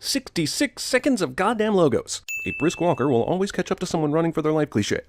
66 seconds of goddamn logos. A brisk walker will always catch up to someone running for their life cliché.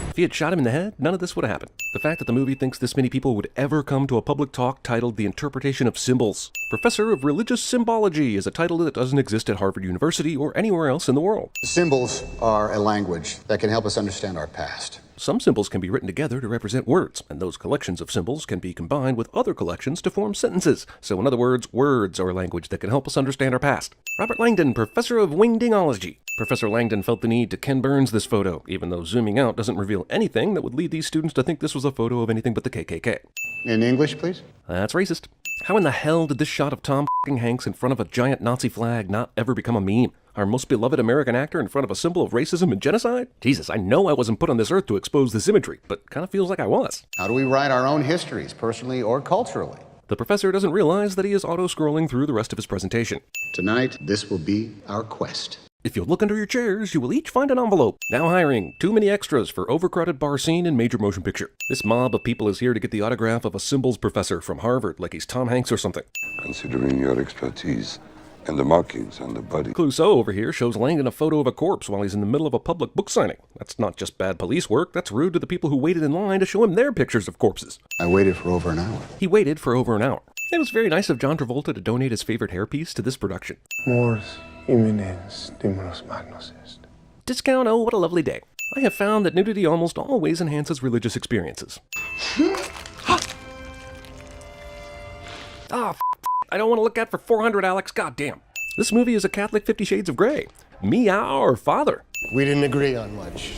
If he had shot him in the head, none of this would have happened. The fact that the movie thinks this many people would ever come to a public talk titled The Interpretation of Symbols. Professor of Religious Symbology is a title that doesn't exist at Harvard University or anywhere else in the world. Symbols are a language that can help us understand our past. Some symbols can be written together to represent words, and those collections of symbols can be combined with other collections to form sentences. So in other words, words are a language that can help us understand our past. Robert Langdon, Professor of Wingdingology. Professor Langdon felt the need to Ken Burns this photo, even though zooming out doesn't reveal anything that would lead these students to think this was a photo of anything but the KKK. In English, please? That's racist. How in the hell did this shot of Tom Hanks in front of a giant Nazi flag not ever become a meme? Our most beloved American actor in front of a symbol of racism and genocide? Jesus, I know I wasn't put on this earth to expose this imagery, but kind of feels like I was. How do we write our own histories, personally or culturally? The professor doesn't realize that he is auto-scrolling through the rest of his presentation. Tonight, this will be our quest. If you'll look under your chairs, you will each find an envelope. Now hiring too many extras for overcrowded bar scene in major motion picture. This mob of people is here to get the autograph of a symbols professor from Harvard, like he's Tom Hanks or something. Considering your expertise and the markings on the body. Clouseau over here shows Langdon a photo of a corpse while he's in the middle of a public book signing. That's not just bad police work, that's rude to the people who waited in line to show him their pictures of corpses. I waited for over an hour. He waited for over an hour. It was very nice of John Travolta to donate his favorite hairpiece to this production. Mors imminens stimulus magnus est. Discount, oh, what a lovely day. I have found that nudity almost always enhances religious experiences. I don't want to look at for 400, Alex, goddamn. This movie is a Catholic 50 Shades of Grey. Meow or father. We didn't agree on much.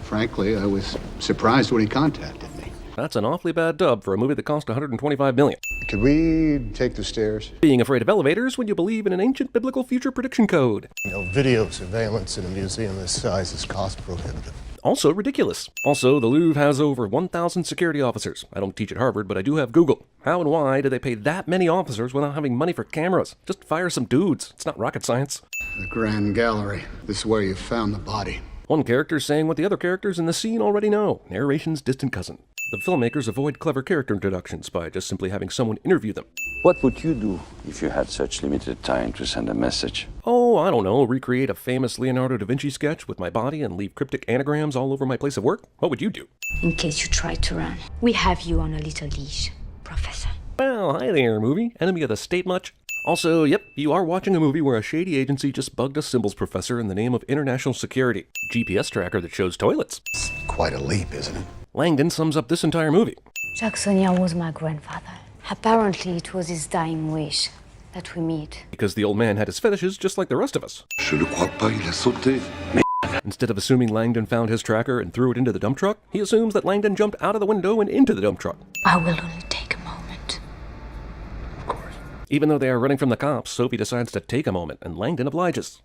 Frankly, I was surprised when he contacted me. That's an awfully bad dub for a movie that cost $125 million. Could we take the stairs? Being afraid of elevators when you believe in an ancient biblical future prediction code. Video surveillance in a museum this size is cost prohibitive. Also ridiculous. Also, the Louvre has over 1,000 security officers. I don't teach at Harvard, but I do have Google. How and why do they pay that many officers without having money for cameras? Just fire some dudes. It's not rocket science. The Grand Gallery. This is where you found the body. One character saying what the other characters in the scene already know. Narration's distant cousin. The filmmakers avoid clever character introductions by just simply having someone interview them. What would you do if you had such limited time to send a message? Oh, I don't know, recreate a famous Leonardo da Vinci sketch with my body and leave cryptic anagrams all over my place of work? What would you do? In case you try to run, we have you on a little leash, Professor. Well, hi there, movie. Enemy of the state much? Also, yep, you are watching a movie where a shady agency just bugged a symbols professor in the name of international security. GPS tracker that shows toilets. It's quite a leap, isn't it? Langdon sums up this entire movie. Jacksonia was my grandfather. Apparently, it was his dying wish that we meet. Because the old man had his fetishes just like the rest of us. Je ne crois pas, il a sauté. Instead of assuming Langdon found his tracker and threw it into the dump truck, he assumes that Langdon jumped out of the window and into the dump truck. I will only take a moment. Of course. Even though they are running from the cops, Sophie decides to take a moment, and Langdon obliges.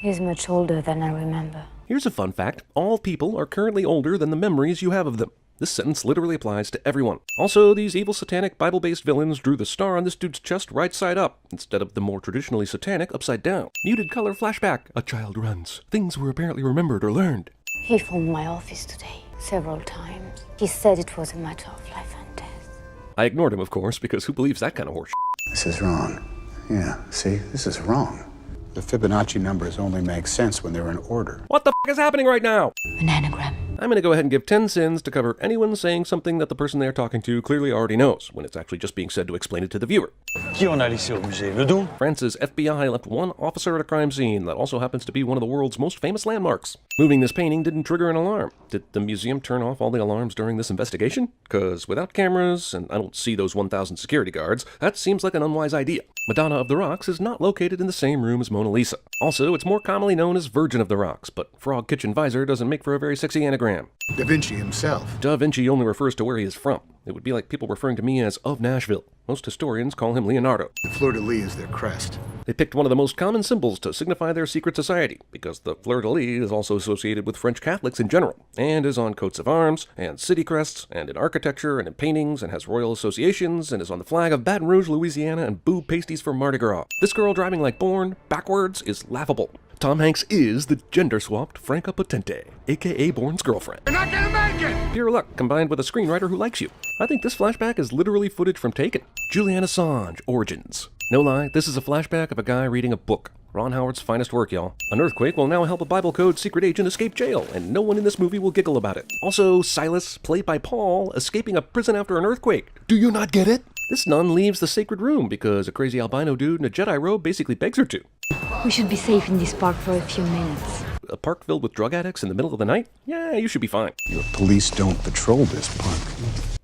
He's much older than I remember. Here's a fun fact. All people are currently older than the memories you have of them. This sentence literally applies to everyone. Also, these evil satanic Bible-based villains drew the star on this dude's chest right side up, instead of the more traditionally satanic upside down. Muted color flashback. A child runs. Things were apparently remembered or learned. He phoned my office today, several times. He said it was a matter of life and death. I ignored him, of course, because who believes that kind of horseshit? This is wrong. Yeah, see, this is wrong. The Fibonacci numbers only make sense when they're in order. What the f*** is happening right now? An anagram. I'm going to go ahead and give 10 sins to cover anyone saying something that the person they're talking to clearly already knows, when it's actually just being said to explain it to the viewer. Qui on a laissé au musée? Le dos? France's FBI left one officer at a crime scene that also happens to be one of the world's most famous landmarks. Moving this painting didn't trigger an alarm. Did the museum turn off all the alarms during this investigation? Because without cameras, and I don't see those 1,000 security guards, that seems like an unwise idea. Madonna of the Rocks is not located in the same room as Mona Lisa. Also, it's more commonly known as Virgin of the Rocks, but Frog Kitchen Visor doesn't make for a very sexy anagram. Da Vinci himself. Da Vinci only refers to where he is from. It would be like people referring to me as of Nashville. Most historians call him Leonardo. The fleur-de-lis is their crest. They picked one of the most common symbols to signify their secret society, because the fleur-de-lis is also associated with French Catholics in general, and is on coats of arms, and city crests, and in architecture, and in paintings, and has royal associations, and is on the flag of Baton Rouge, Louisiana, and boob pasties for Mardi Gras. This girl driving like Bourne, backwards, is laughable. Tom Hanks is the gender-swapped Franca Potente, aka Bourne's girlfriend. You're not gonna make it! Pure luck combined with a screenwriter who likes you. I think this flashback is literally footage from Taken. Julian Assange, Origins. No lie, this is a flashback of a guy reading a book. Ron Howard's finest work, y'all. An earthquake will now help a Bible Code secret agent escape jail, and no one in this movie will giggle about it. Also, Silas, played by Paul, escaping a prison after an earthquake. Do you not get it? This nun leaves the sacred room because a crazy albino dude in a Jedi robe basically begs her to. We should be safe in this park for a few minutes. A park filled with drug addicts in the middle of the night? Yeah, you should be fine. Your police don't patrol this park.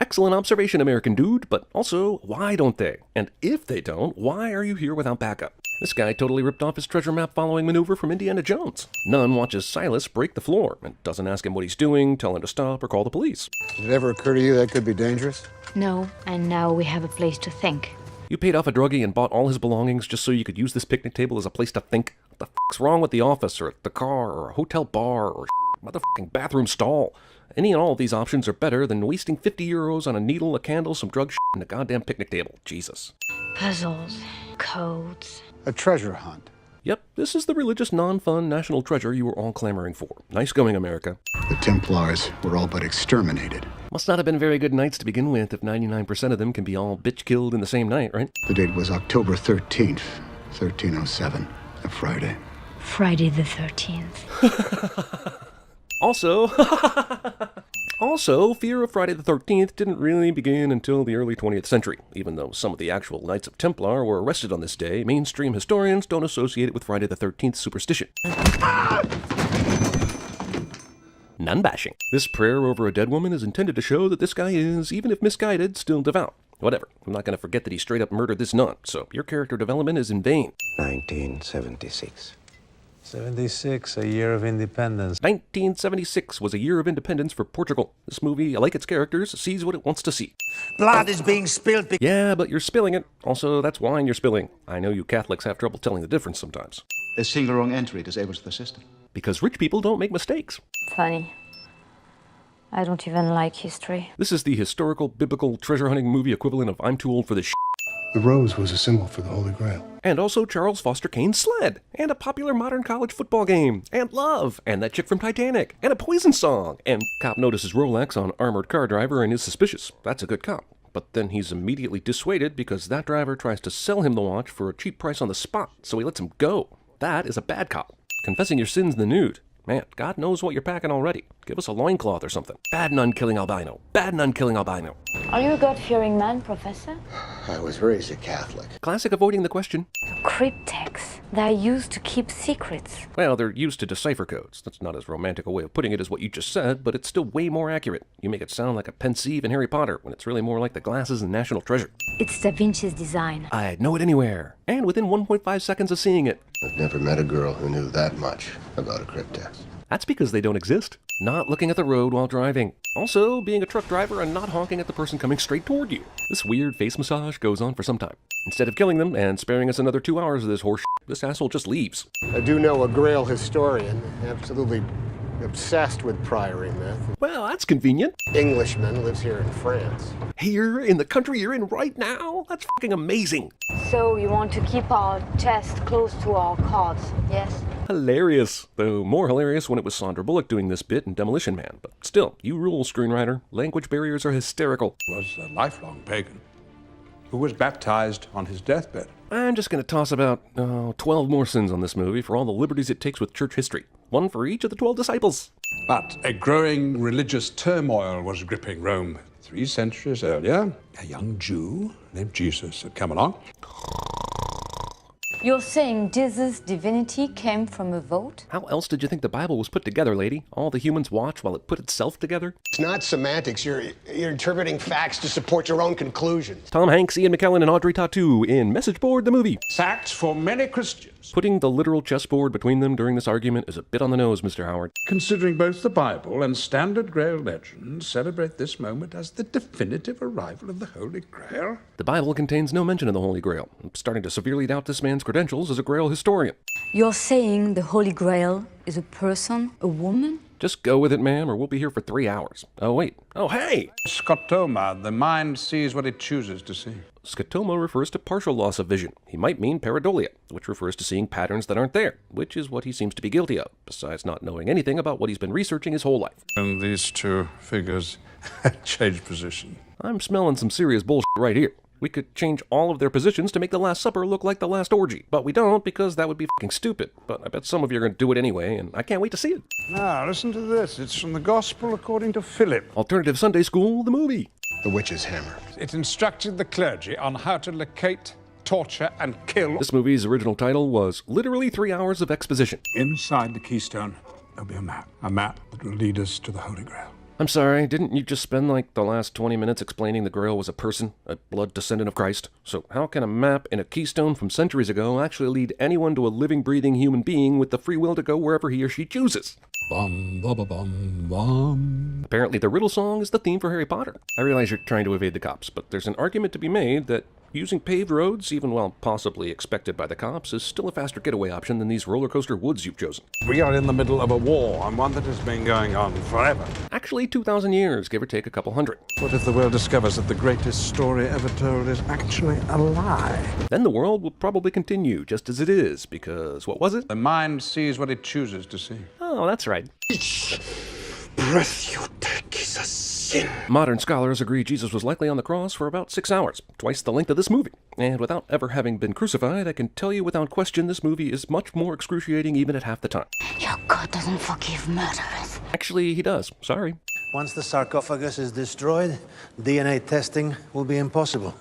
Excellent observation, American dude, but also, why don't they? And if they don't, why are you here without backup? This guy totally ripped off his treasure map following maneuver from Indiana Jones. Nun watches Silas break the floor and doesn't ask him what he's doing, tell him to stop, or call the police. Did it ever occur to you that could be dangerous? No, and now we have a place to think. You paid off a druggie and bought all his belongings just so you could use this picnic table as a place to think? What the fuck's wrong with the office, or the car, or a hotel bar, or motherfucking bathroom stall? Any and all of these options are better than wasting 50 euros on a needle, a candle, some drug and a goddamn picnic table. Jesus. Puzzles, codes. A treasure hunt. Yep, this is the religious, non-fun national treasure you were all clamoring for. Nice going, America. The Templars were all but exterminated. Must not have been very good nights to begin with if 99% of them can be all bitch-killed in the same night, right? The date was October 13th, 1307, a Friday. Friday the 13th. Also, fear of Friday the 13th didn't really begin until the early 20th century. Even though some of the actual Knights of Templar were arrested on this day, mainstream historians don't associate it with Friday the 13th superstition. Nun bashing. This prayer over a dead woman is intended to show that this guy is, even if misguided, still devout. Whatever, I'm not going to forget that he straight up murdered this nun, so your character development is in vain. 1976. 76, a year of independence. 1976 was a year of independence for Portugal. This movie, like its characters, sees what it wants to see. Blood is being spilled. Yeah, but you're spilling it. Also, that's wine you're spilling. I know you Catholics have trouble telling the difference sometimes. A single wrong entry disables the system. Because rich people don't make mistakes. Funny. I don't even like history. This is the historical, biblical, treasure-hunting movie equivalent of I'm too old for this shit. The rose was a symbol for the Holy Grail. And also Charles Foster Kane's sled, and a popular modern college football game, and love, and that chick from Titanic, and a Poison song, and cop notices Rolex on armored car driver and is suspicious. That's a good cop. But then he's immediately dissuaded because that driver tries to sell him the watch for a cheap price on the spot, so he lets him go. That is a bad cop. Confessing your sins in the nude. Man, God knows what you're packing already. Give us a loincloth or something. Bad nun killing albino. Bad nun killing albino. Are you a God-fearing man, Professor? I was raised a Catholic. Classic avoiding the question. Cryptex. They're used to keep secrets. Well, they're used to decipher codes. That's not as romantic a way of putting it as what you just said, but it's still way more accurate. You make it sound like a pensieve in Harry Potter, when it's really more like the glasses in National Treasure. It's Da Vinci's design. I'd know it anywhere, and within 1.5 seconds of seeing it. I've never met a girl who knew that much about a cryptex. That's because they don't exist. Not looking at the road while driving. Also, being a truck driver and not honking at the person coming straight toward you. This weird face massage goes on for some time. Instead of killing them and sparing us another 2 hours of this horse shit, this asshole just leaves. I do know a Grail historian, absolutely obsessed with priory myth. Well, that's convenient. Englishman, lives here in France. Here, in the country you're in right now? That's fucking amazing. So you want to keep our chest close to our cards, yes? Hilarious. Though more hilarious when it was Sandra Bullock doing this bit in Demolition Man. But still, you rule, screenwriter. Language barriers are hysterical. Was a lifelong pagan who was baptized on his deathbed. I'm just going to toss about 12 more sins on this movie for all the liberties it takes with church history. One for each of the 12 disciples. But a growing religious turmoil was gripping Rome. 3 centuries earlier, a young Jew named Jesus had come along. You're saying Jesus' divinity came from a vote? How else did you think the Bible was put together, lady? All the humans watch while it put itself together? It's not semantics. You're interpreting facts to support your own conclusions. Tom Hanks, Ian McKellen, and Audrey Tautou in Message Board the movie. Facts for many Christians. Putting the literal chessboard between them during this argument is a bit on the nose, Mr. Howard. Considering both the Bible and standard Grail legends celebrate this moment as the definitive arrival of the Holy Grail. The Bible contains no mention of the Holy Grail. I'm starting to severely doubt this man's credentials as a Grail historian. You're saying the Holy Grail is a person, a woman? Just go with it, ma'am, or we'll be here for 3 hours. Oh, wait. Oh, hey! Scotoma, the mind sees what it chooses to see. Scotoma refers to partial loss of vision. He might mean pareidolia, which refers to seeing patterns that aren't there, which is what he seems to be guilty of, besides not knowing anything about what he's been researching his whole life. And these two figures change position. I'm smelling some serious bullshit right here. We could change all of their positions to make the Last Supper look like the Last Orgy, but we don't because that would be fucking stupid. But I bet some of you are going to do it anyway, and I can't wait to see it. Now, listen to this. It's from the Gospel according to Philip. Alternative Sunday School, the movie. The witch's hammer. It instructed the clergy on how to locate, torture, and kill. This movie's original title was literally 3 hours of exposition. Inside the keystone, there'll be a map that will lead us to the Holy Grail. I'm sorry, didn't you just spend like the last 20 minutes explaining the Grail was a person, a blood descendant of Christ? So how can a map in a keystone from centuries ago actually lead anyone to a living, breathing human being with the free will to go wherever he or she chooses? Bum, bum, bum, bum. Apparently the riddle song is the theme for Harry Potter. I realize you're trying to evade the cops, but there's an argument to be made that using paved roads, even while possibly expected by the cops, is still a faster getaway option than these roller coaster woods you've chosen. We are in the middle of a war, and one that has been going on forever. Actually, 2,000 years, give or take a couple hundred. What if the world discovers that the greatest story ever told is actually a lie? Then the world will probably continue just as it is, because, what was it? The mind sees what it chooses to see. Oh, that's right. Each breath you take is a sin. Modern scholars agree Jesus was likely on the cross for about 6 hours, twice the length of this movie. And without ever having been crucified, I can tell you without question this movie is much more excruciating even at half the time. Your God doesn't forgive murderers. Actually, he does. Sorry. Once the sarcophagus is destroyed, DNA testing will be impossible.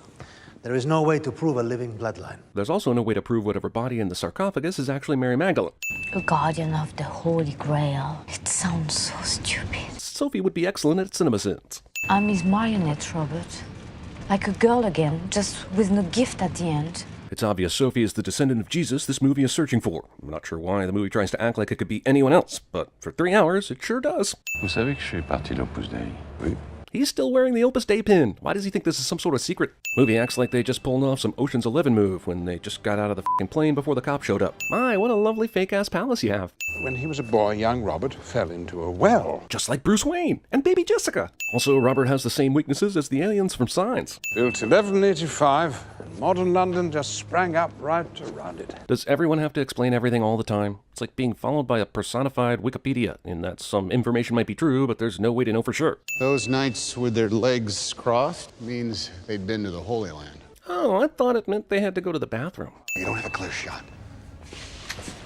There is no way to prove a living bloodline. There's also no way to prove whatever body in the sarcophagus is actually Mary Magdalene. A guardian of the Holy Grail. It sounds so stupid. Sophie would be excellent at cinema sins. I'm his marionette, Robert. Like a girl again, just with no gift at the end. It's obvious Sophie is the descendant of Jesus this movie is searching for. I'm not sure why the movie tries to act like it could be anyone else, but for 3 hours, it sure does. Vous savez que je suis parti l'Opus Dei? Oui. He's still wearing the Opus Dei pin. Why does he think this is some sort of secret? Movie acts like they just pulled off some Ocean's 11 move when they just got out of the f***ing plane before the cop showed up. My, what a lovely fake-ass palace you have. When he was a boy, young Robert fell into a well. Just like Bruce Wayne and baby Jessica. Also, Robert has the same weaknesses as the aliens from Signs. Built 1185, and modern London just sprang up right around it. Does everyone have to explain everything all the time? It's like being followed by a personified Wikipedia, in that some information might be true, but there's no way to know for sure. Those knights with their legs crossed means they'd been to the Holy Land. Oh, I thought it meant they had to go to the bathroom. You don't have a clear shot.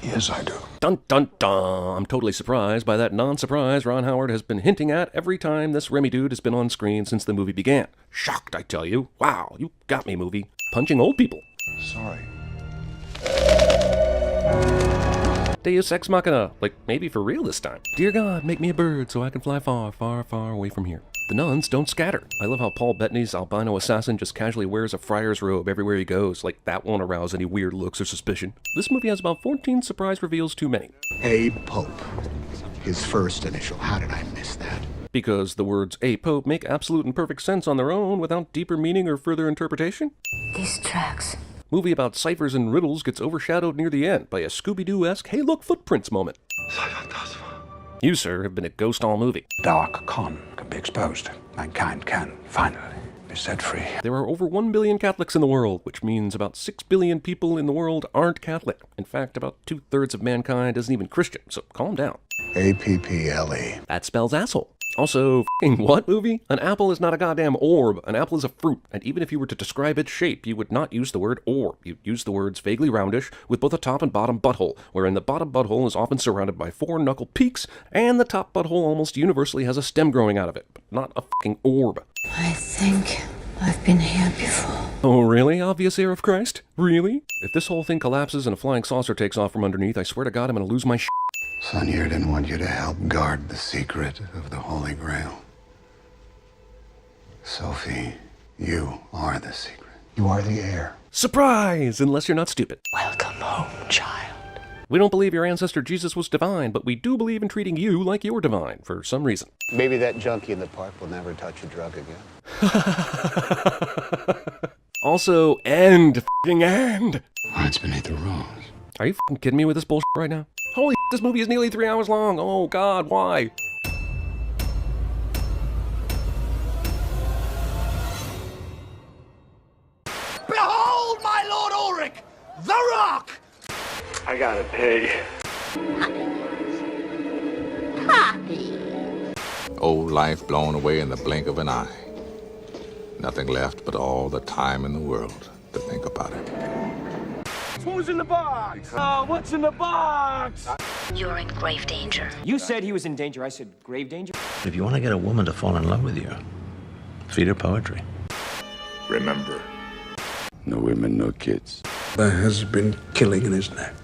Yes, I do. Dun dun dun! I'm totally surprised by that non-surprise Ron Howard has been hinting at every time this Remy dude has been on screen since the movie began. Shocked, I tell you. Wow, you got me, movie. Punching old people. Sorry. Deus Ex Machina. Like, maybe for real this time. Dear God, make me a bird so I can fly far, far, far away from here. The nuns don't scatter. I love how Paul Bettany's albino assassin just casually wears a friar's robe everywhere he goes, like that won't arouse any weird looks or suspicion. This movie has about 14 surprise reveals too many. A Pope. His first initial. How did I miss that? Because the words a Pope make absolute and perfect sense on their own without deeper meaning or further interpretation. These tracks. Movie about ciphers and riddles gets overshadowed near the end by a Scooby-Doo-esque hey look footprints moment. You, sir, have been a ghost all movie. Dark con can be exposed. Mankind can finally be set free. There are over 1 billion Catholics in the world, which means about 6 billion people in the world aren't Catholic. In fact, about 2/3 of mankind isn't even Christian, so calm down. A-P-P-L-E. That spells asshole. Also, f***ing what movie? An apple is not a goddamn orb. An apple is a fruit, and even if you were to describe its shape, you would not use the word orb. You'd use the words vaguely roundish, with both a top and bottom butthole, wherein the bottom butthole is often surrounded by 4 knuckle peaks, and the top butthole almost universally has a stem growing out of it, but not a f***ing orb. I think I've been here before. Oh, really, obvious heir of Christ? Really? If this whole thing collapses and a flying saucer takes off from underneath, I swear to God I'm gonna lose my shit. Son here didn't want you to help guard the secret of the Holy Grail. Sophie, you are the secret. You are the heir. Surprise! Unless you're not stupid. Welcome home, child. We don't believe your ancestor Jesus was divine, but we do believe in treating you like you're divine, for some reason. Maybe that junkie in the park will never touch a drug again. Also, end. F***ing end! Hides beneath the rose. Are you f***ing kidding me with this bullshit right now? Holy shit, this movie is nearly 3 hours long. Oh God, why? Behold, my Lord Ulrich, the Rock! I got a pig. Old life blown away in the blink of an eye. Nothing left but all the time in the world to think about it. Who's in the box? Oh, what's in the box? You're in grave danger. You said he was in danger. I said grave danger. If you want to get a woman to fall in love with you, feed her poetry. Remember, no women, no kids. There has been killing in his neck.